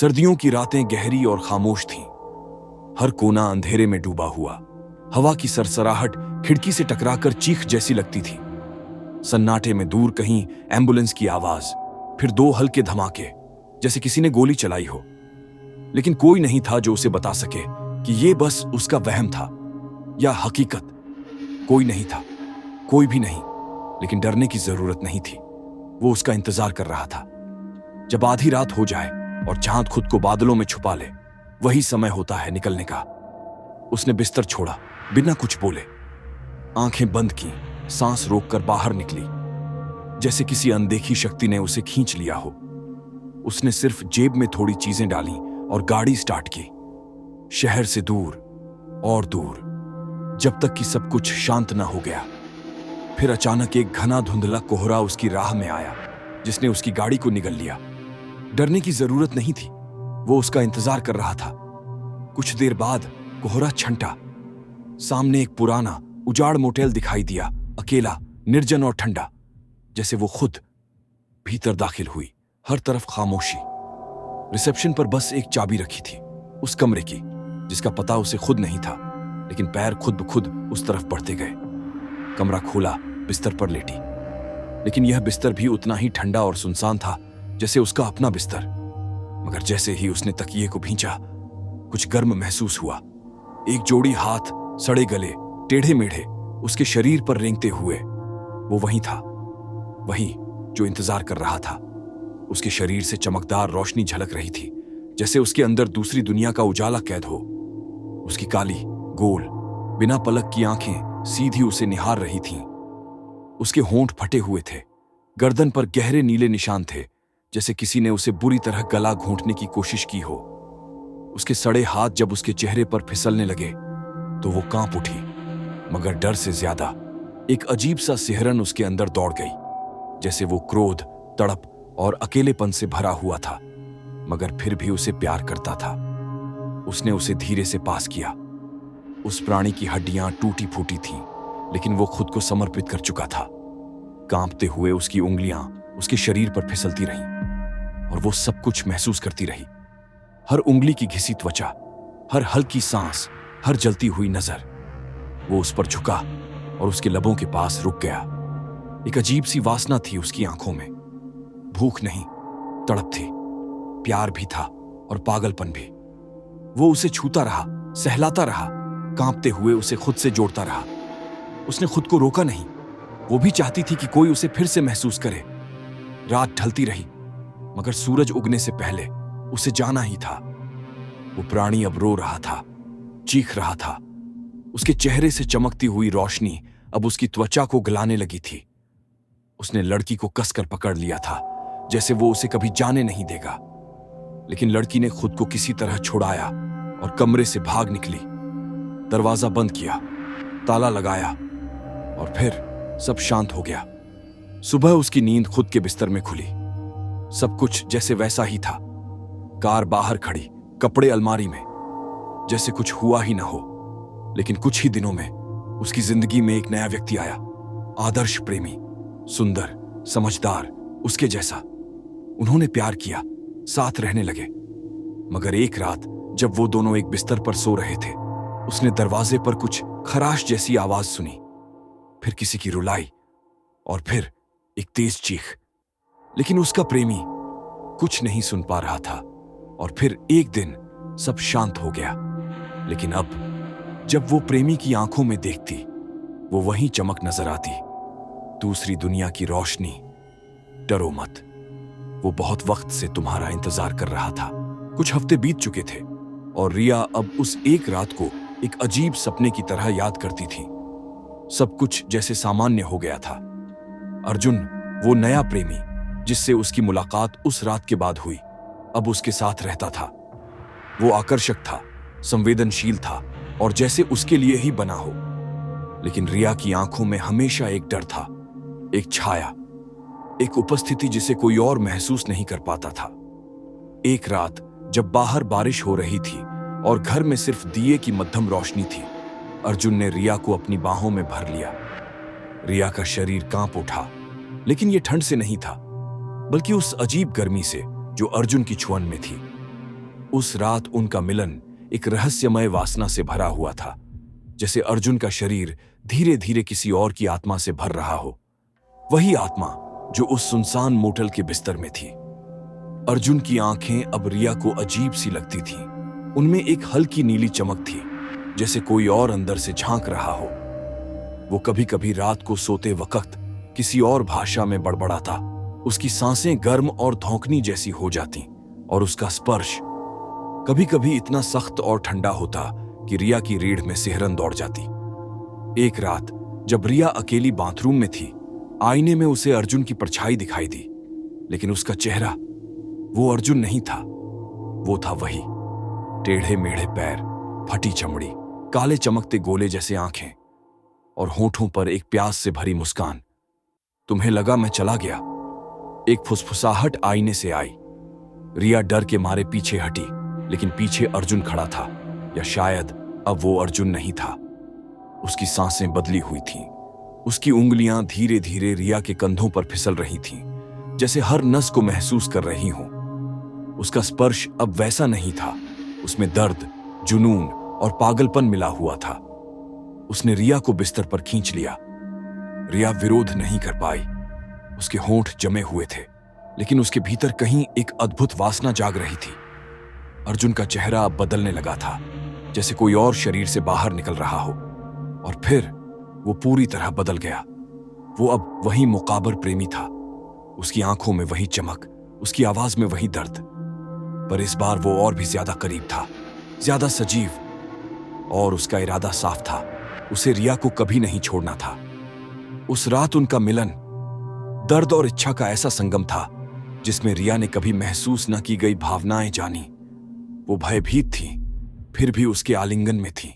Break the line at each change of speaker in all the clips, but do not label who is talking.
सर्दियों की रातें गहरी और खामोश थीं। हर कोना अंधेरे में डूबा हुआ। हवा की सरसराहट खिड़की से टकराकर चीख जैसी लगती थी। सन्नाटे में दूर कहीं एम्बुलेंस की आवाज, फिर दो हल्के धमाके, जैसे किसी ने गोली चलाई हो। लेकिन कोई नहीं था जो उसे बता सके कि यह बस उसका वहम था या हकीकत। कोई नहीं था, कोई भी नहीं। लेकिन डरने की जरूरत नहीं थी। वो उसका इंतजार कर रहा था। जब आधी रात हो जाए और चांद खुद को बादलों में छुपा ले, वही समय होता है निकलने का। उसने बिस्तर छोड़ा बिना कुछ बोले, आंखें बंद की, सांस रोककर बाहर निकली, जैसे किसी अनदेखी शक्ति ने उसे खींच लिया हो। उसने सिर्फ जेब में थोड़ी चीजें डाली और गाड़ी स्टार्ट की, शहर से दूर और दूर, जब तक कि सब कुछ शांत ना हो गया। फिर अचानक एक घना धुंधला कोहरा उसकी राह में आया, जिसने उसकी गाड़ी को निगल लिया। डरने की जरूरत नहीं थी, वो उसका इंतजार कर रहा था। कुछ देर बाद कोहरा छंटा। सामने एक पुराना उजाड़ मोटेल दिखाई दिया, अकेला, निर्जन और ठंडा, जैसे वो खुद। भीतर दाखिल हुई, हर तरफ खामोशी। रिसेप्शन पर बस एक चाबी रखी थी, उस कमरे की जिसका पता उसे खुद नहीं था। लेकिन पैर खुद ब खुद उस तरफ बढ़ते गए। कमरा खोला, बिस्तर पर लेटी। लेकिन यह बिस्तर भी उतना ही ठंडा और सुनसान था जैसे उसका अपना बिस्तर। मगर जैसे ही उसने तकिए को भींचा, कुछ गर्म महसूस हुआ। एक जोड़ी हाथ, सड़े गले, टेढ़े मेढ़े, उसके शरीर पर रेंगते हुए। वो वही था, वही जो इंतजार कर रहा था। उसके शरीर से चमकदार रोशनी झलक रही थी, जैसे उसके अंदर दूसरी दुनिया का उजाला कैद हो। उसकी काली, गोल, बिना पलक की आंखें सीधी उसे निहार रही थीं। उसके होंठ फटे हुए थे, गर्दन पर गहरे नीले निशान थे, जैसे किसी ने उसे बुरी तरह गला घोंटने की कोशिश की हो। उसके सड़े हाथ जब उसके चेहरे पर फिसलने लगे तो वो कांप उठी, मगर डर से ज्यादा एक अजीब सा सिहरन उसके अंदर दौड़ गई, जैसे वो क्रोध, तड़प और अकेलेपन से भरा हुआ था, मगर फिर भी उसे प्यार करता था। उसने उसे धीरे से पास किया। उस प्राणी की हड्डियां टूटी फूटी थीं, लेकिन वो खुद को समर्पित कर चुका था। कांपते हुए उसकी उंगलियां उसके शरीर पर फिसलती रहीं और वो सब कुछ महसूस करती रही। हर उंगली की घिसी त्वचा, हर हल्की सांस, हर जलती हुई नजर। वो उस पर झुका और उसके लबों के पास रुक गया। एक अजीब सी वासना थी उसकी आंखों में। भूख नहीं, तड़प थी, प्यार भी था और पागलपन भी। वो उसे छूता रहा, सहलाता रहा, कांपते हुए उसे खुद से जोड़ता रहा। उसने खुद को रोका नहीं। वो भी चाहती थी कि कोई उसे फिर से महसूस करे। रात ढलती रही, मगर सूरज उगने से पहले उसे जाना ही था। वो प्राणी अब रो रहा था, चीख रहा था। उसके चेहरे से चमकती हुई रोशनी अब उसकी त्वचा को गलाने लगी थी। उसने लड़की को कसकर पकड़ लिया था, जैसे वो उसे कभी जाने नहीं देगा। लेकिन लड़की ने खुद को किसी तरह छुड़ाया और कमरे से भाग निकली। दरवाजा बंद किया, ताला लगाया और फिर सब शांत हो गया। सुबह उसकी नींद खुद के बिस्तर में खुली। सब कुछ जैसे वैसा ही था। कार बाहर खड़ी, कपड़े अलमारी में, जैसे कुछ हुआ ही ना हो। लेकिन कुछ ही दिनों में उसकी जिंदगी में एक नया व्यक्ति आया। आदर्श प्रेमी, सुंदर, समझदार, उसके जैसा। उन्होंने प्यार किया, साथ रहने लगे। मगर एक रात जब वो दोनों एक बिस्तर पर सो रहे थे, उसने दरवाजे पर कुछ खराश जैसी आवाज सुनी, फिर किसी की रुलाई और फिर एक तेज चीख। लेकिन उसका प्रेमी कुछ नहीं सुन पा रहा था। और फिर एक दिन सब शांत हो गया। लेकिन अब जब वो प्रेमी की आंखों में देखती, वो वही चमक नजर आती, दूसरी दुनिया की रोशनी। डरो मत, वो बहुत वक्त से तुम्हारा इंतजार कर रहा था। कुछ हफ्ते बीत चुके थे और रिया अब उस एक रात को एक अजीब सपने की तरह याद करती थी। सब कुछ जैसे सामान्य हो गया था। अर्जुन, वो नया प्रेमी जिससे उसकी मुलाकात उस रात के बाद हुई, अब उसके साथ रहता था। वो आकर्षक था, संवेदनशील था और जैसे उसके लिए ही बना हो। लेकिन रिया की आंखों में हमेशा एक डर था, एक छाया, एक उपस्थिति जिसे कोई और महसूस नहीं कर पाता था। एक रात जब बाहर बारिश हो रही थी और घर में सिर्फ दिए की मध्यम रोशनी थी, अर्जुन ने रिया को अपनी बाहों में भर लिया। रिया का शरीर कांप उठा, लेकिन यह ठंड से नहीं था, बल्कि उस अजीब गर्मी से जो अर्जुन की छुअन में थी। उस रात उनका मिलन एक रहस्यमय वासना से भरा हुआ था, जैसे अर्जुन का शरीर धीरे धीरे किसी और की आत्मा से भर रहा हो। वही आत्मा जो उस सुनसान मोटल के बिस्तर में थी। अर्जुन की आंखें अब रिया को अजीब सी लगती थीं। उनमें एक हल्की नीली चमक थी, जैसे कोई और अंदर से झांक रहा हो। वो कभी कभी रात को सोते वक्त किसी और भाषा में बड़बड़ाता। उसकी सांसें गर्म और धौंकनी जैसी हो जाती और उसका स्पर्श कभी कभी इतना सख्त और ठंडा होता कि रिया की रीढ़ में सिहरन दौड़ जाती। एक रात जब रिया अकेली बाथरूम में थी, आईने में उसे अर्जुन की परछाई दिखाई दी, लेकिन उसका चेहरा वो अर्जुन नहीं था। वो था वही टेढ़े मेढ़े पैर, फटी चमड़ी, काले चमकते गोले जैसे आंखें और होठों पर एक प्यास से भरी मुस्कान। तुम्हें लगा मैं चला गया? एक फुसफुसाहट आईने से आई। रिया डर के मारे पीछे हटी, लेकिन पीछे अर्जुन खड़ा था, या शायद अब वो अर्जुन नहीं था। उसकी सांसें बदली हुई थीं। उसकी उंगलियां धीरे धीरे रिया के कंधों पर फिसल रही थीं, जैसे हर नस को महसूस कर रही हों। उसका स्पर्श अब वैसा नहीं था। उसमें दर्द, जुनून और पागलपन मिला हुआ था। उसने रिया को बिस्तर पर खींच लिया। रिया विरोध नहीं कर पाई। उसके होंठ जमे हुए थे, लेकिन उसके भीतर कहीं एक अद्भुत वासना जाग रही थी। अर्जुन का चेहरा अब बदलने लगा था, जैसे कोई और शरीर से बाहर निकल रहा हो। और फिर वो पूरी तरह बदल गया। वो अब वही मुकाबर प्रेमी था। उसकी आंखों में वही चमक, उसकी आवाज में वही दर्द, पर इस बार वो और भी ज्यादा करीब था, ज्यादा सजीव। और उसका इरादा साफ था, उसे रिया को कभी नहीं छोड़ना था। उस रात उनका मिलन दर्द और इच्छा का ऐसा संगम था जिसमें रिया ने कभी महसूस न की गई भावनाएं जानी। वो भयभीत थी, फिर भी उसके आलिंगन में थी।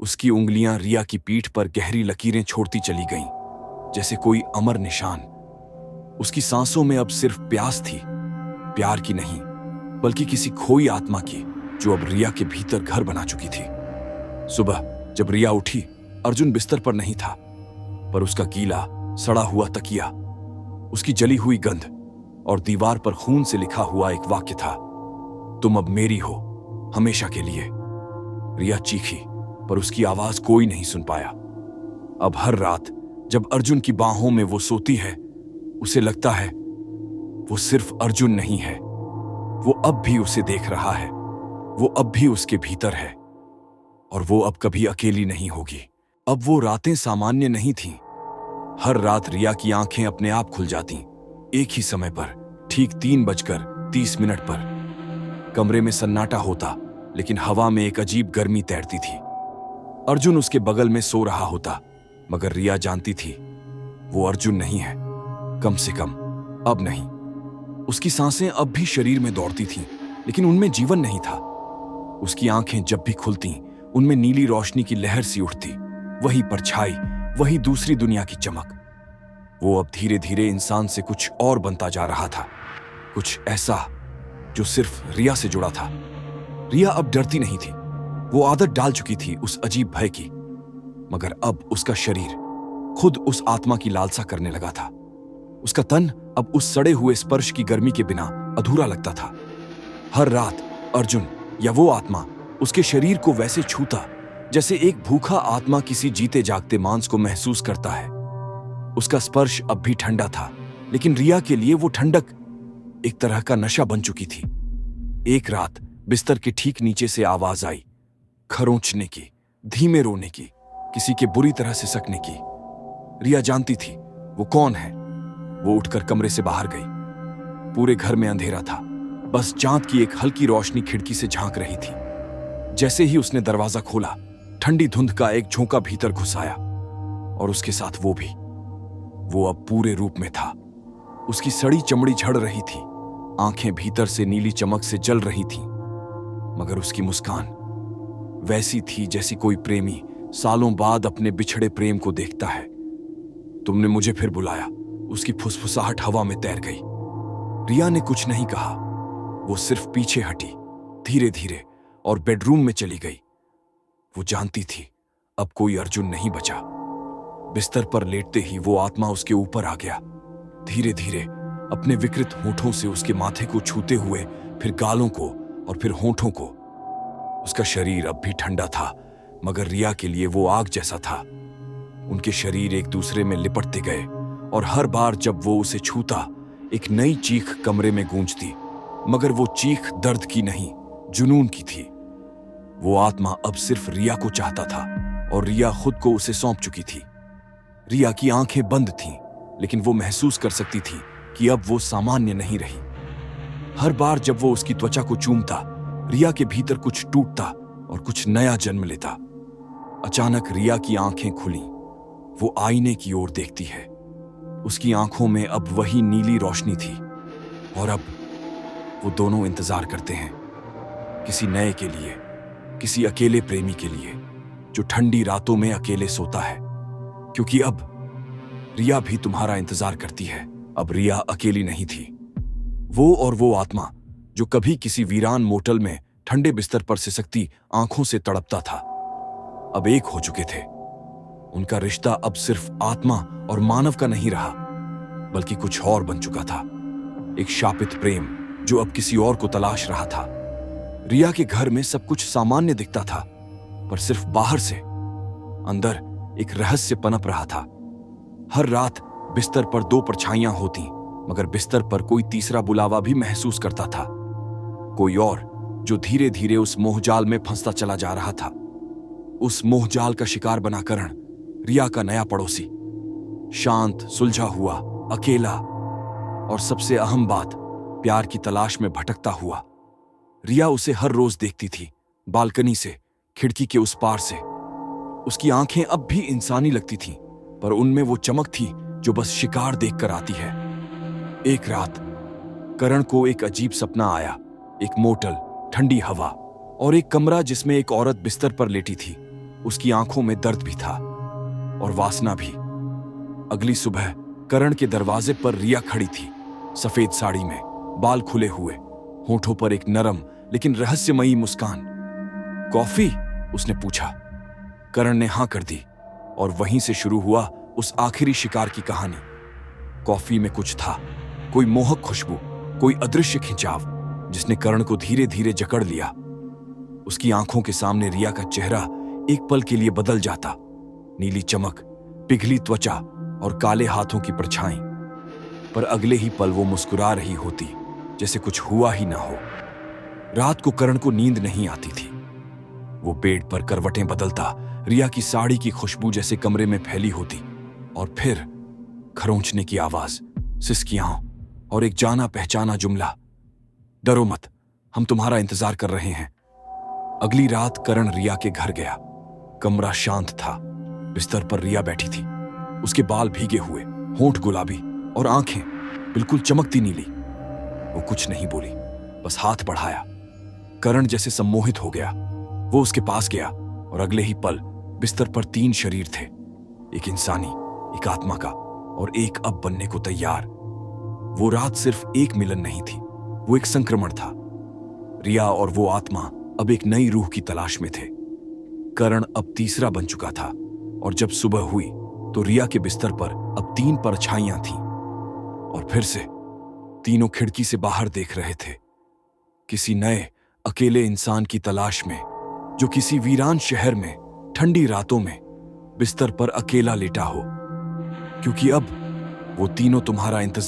उसकी उंगलियां रिया की पीठ पर गहरी लकीरें छोड़ती चली गईं, जैसे कोई अमर निशान। उसकी सांसों में अब सिर्फ प्यास थी, प्यार की नहीं, बल्कि किसी खोई आत्मा की, जो अब रिया के भीतर घर बना चुकी थी। सुबह जब रिया उठी, अर्जुन बिस्तर पर नहीं था, पर उसका गीला सड़ा हुआ तकिया, उसकी जली हुई गंध और दीवार पर खून से लिखा हुआ एक वाक्य था, तुम अब मेरी हो, हमेशा के लिए। रिया चीखी, पर उसकी आवाज कोई नहीं सुन पाया। अब हर रात जब अर्जुन की बाहों में वो सोती है, उसे लगता है वो सिर्फ अर्जुन नहीं है, वो अब भी उसे देख रहा है, वो अब भी उसके भीतर है, और वो अब कभी अकेली नहीं होगी। अब वो रातें सामान्य नहीं थीं। हर रात रिया की आंखें अपने आप खुल जातीं, एक ही समय पर, ठीक 3:30 पर। कमरे में सन्नाटा होता, लेकिन हवा में एक अजीब गर्मी तैरती थी। अर्जुन उसके बगल में सो रहा होता, मगर रिया जानती थी वो अर्जुन नहीं है, कम से कम अब नहीं। उसकी सांसें अब भी शरीर में दौड़ती थीं, लेकिन उनमें जीवन नहीं था। उसकी आंखें जब भी खुलती, उनमें नीली रोशनी की लहर सी उठती, वही परछाई, वही दूसरी दुनिया की चमक। वो अब धीरे धीरे इंसान से कुछ और बनता जा रहा था, कुछ ऐसा जो सिर्फ रिया से जुड़ा था। रिया अब डरती नहीं थी, वो आदत डाल चुकी थी उस अजीब भय की, मगर अब उसका शरीर खुद उस आत्मा की लालसा करने लगा था। उसका तन अब उस सड़े हुए स्पर्श की गर्मी के बिना अधूरा लगता था। हर रात अर्जुन या वो आत्मा उसके शरीर को वैसे छूता जैसे एक भूखा आत्मा किसी जीते जागते मांस को महसूस करता है। उसका स्पर्श अब भी ठंडा था, लेकिन रिया के लिए वो ठंडक एक तरह का नशा बन चुकी थी। एक रात बिस्तर के ठीक नीचे से आवाज आई, खरोंचने की, धीमे रोने की, किसी के बुरी तरह से सकने की। रिया जानती थी वो कौन है। वो उठकर कमरे से बाहर गई। पूरे घर में अंधेरा था, बस चांद की एक हल्की रोशनी खिड़की से झांक रही थी। जैसे ही उसने दरवाजा खोला, ठंडी धुंध का एक झोंका भीतर घुस आया, और उसके साथ वो भी। वो अब पूरे रूप में था। उसकी सड़ी चमड़ी झड़ रही थी, आंखें भीतर से नीली चमक से जल रही थीं, मगर उसकी मुस्कान वैसी थी जैसी कोई प्रेमी सालों बाद अपने बिछड़े प्रेम को देखता है। तुमने मुझे फिर बुलाया। उसकी फुसफुसाहट हवा में तैर गई। रिया ने कुछ नहीं कहा, वो सिर्फ पीछे हटी, धीरे धीरे, और बेडरूम में चली गई। वो जानती थी अब कोई अर्जुन नहीं बचा। बिस्तर पर लेटते ही वो आत्मा उसके ऊपर आ गया, धीरे धीरे अपने विकृत होठों से उसके माथे को छूते हुए, फिर गालों को, और फिर होठों को। उसका शरीर अब भी ठंडा था, मगर रिया के लिए वो आग जैसा था। उनके शरीर एक दूसरे में लिपटते गए और हर बार जब वो उसे छूता, एक नई चीख कमरे में गूंजती, मगर वो चीख दर्द की नहीं, जुनून की थी। वो आत्मा अब सिर्फ रिया को चाहता था और रिया खुद को उसे सौंप चुकी थी। रिया की आंखें बंद थीं, लेकिन वो महसूस कर सकती थी कि अब वो सामान्य नहीं रही। हर बार जब वो उसकी त्वचा को चूमता, रिया के भीतर कुछ टूटता और कुछ नया जन्म लेता। अचानक रिया की आंखें खुली। वो आईने की ओर देखती है। उसकी आंखों में अब वही नीली रोशनी थी और अब वो दोनों इंतजार करते हैं किसी नए के लिए, किसी अकेले प्रेमी के लिए जो ठंडी रातों में अकेले सोता है। क्योंकि अब रिया भी तुम्हारा इंतजार करती है। अब रिया अकेली नहीं थी। वो और वो आत्मा जो कभी किसी वीरान मोटल में ठंडे बिस्तर पर सिसकती आंखों से तड़पता था, अब एक हो चुके थे। उनका रिश्ता अब सिर्फ आत्मा और मानव का नहीं रहा, बल्कि कुछ और बन चुका था। एक शापित प्रेम जो अब किसी और को तलाश रहा था। रिया के घर में सब कुछ सामान्य दिखता था, पर सिर्फ बाहर से। अंदर एक रहस्य पनप रहा था। हर रात बिस्तर पर दो परछाइयां होती, मगर बिस्तर पर कोई तीसरा बुलावा भी महसूस करता था। कोई और जो धीरे धीरे उस मोहजाल में फंसता चला जा रहा था। उस मोहजाल का शिकार बना करण, रिया का नया पड़ोसी, शांत, सुलझा हुआ, अकेला और सबसे अहम बात, प्यार की तलाश में भटकता हुआ। रिया उसे हर रोज देखती थी, बालकनी से, खिड़की के उस पार से। उसकी आंखें अब भी इंसानी लगती थीं, पर उनमें वो चमक थी जो बस शिकार देखकर आती है। एक रात करण को एक अजीब सपना आया। एक मोटल, ठंडी हवा और एक कमरा जिसमें एक औरत बिस्तर पर लेटी थी। उसकी आंखों में दर्द भी था और वासना भी। अगली सुबह करण के दरवाजे पर रिया खड़ी थी, सफेद साड़ी में, बाल खुले हुए, होठों पर एक नरम लेकिन रहस्यमयी मुस्कान। कॉफी? उसने पूछा। करण ने हां कर दी और वहीं से शुरू हुआ उस आखिरी शिकार की कहानी। कॉफी में कुछ था, कोई मोहक खुशबू, कोई अदृश्य खिंचाव जिसने करण को धीरे धीरे जकड़ लिया। उसकी आंखों के सामने रिया का चेहरा एक पल के लिए बदल जाता। नीली चमक, पिघली त्वचा और काले हाथों की परछाई। पर अगले ही पल वो मुस्कुरा रही होती, जैसे कुछ हुआ ही ना हो। रात को करण को नींद नहीं आती थी। वो बेड पर करवटें बदलता, रिया की साड़ी की खुशबू जैसे कमरे में फैली होती, और फिर खरोंचने की आवाज, सिसकियां और एक जाना पहचाना जुमला, डरो मत, हम तुम्हारा इंतजार कर रहे हैं। अगली रात करण रिया के घर गया। कमरा शांत था। बिस्तर पर रिया बैठी थी, उसके बाल भीगे हुए, होंठ गुलाबी और आंखें बिल्कुल चमकती नीली। वो कुछ नहीं बोली, बस हाथ बढ़ाया। करण जैसे सम्मोहित हो गया। वो उसके पास गया और अगले ही पल बिस्तर पर 3 शरीर थे, एक इंसानी, एक आत्मा का और एक अब बनने को तैयार। वो रात सिर्फ एक मिलन नहीं थी, वो एक संक्रमण था। रिया और वो आत्मा अब एक नई रूह की तलाश में थे। करण अब तीसरा बन चुका था और जब सुबह हुई तो रिया के बिस्तर पर अब 3 परछाइयां थीं और फिर से तीनों खिड़की से बाहर देख रहे थे, किसी नए अकेले इंसान की तलाश में जो किसी वीरान शहर में ठंडी रातों में बिस्तर पर अकेला लेटा हो। क्योंकि अब वो तीनों तुम्हारा इंतजार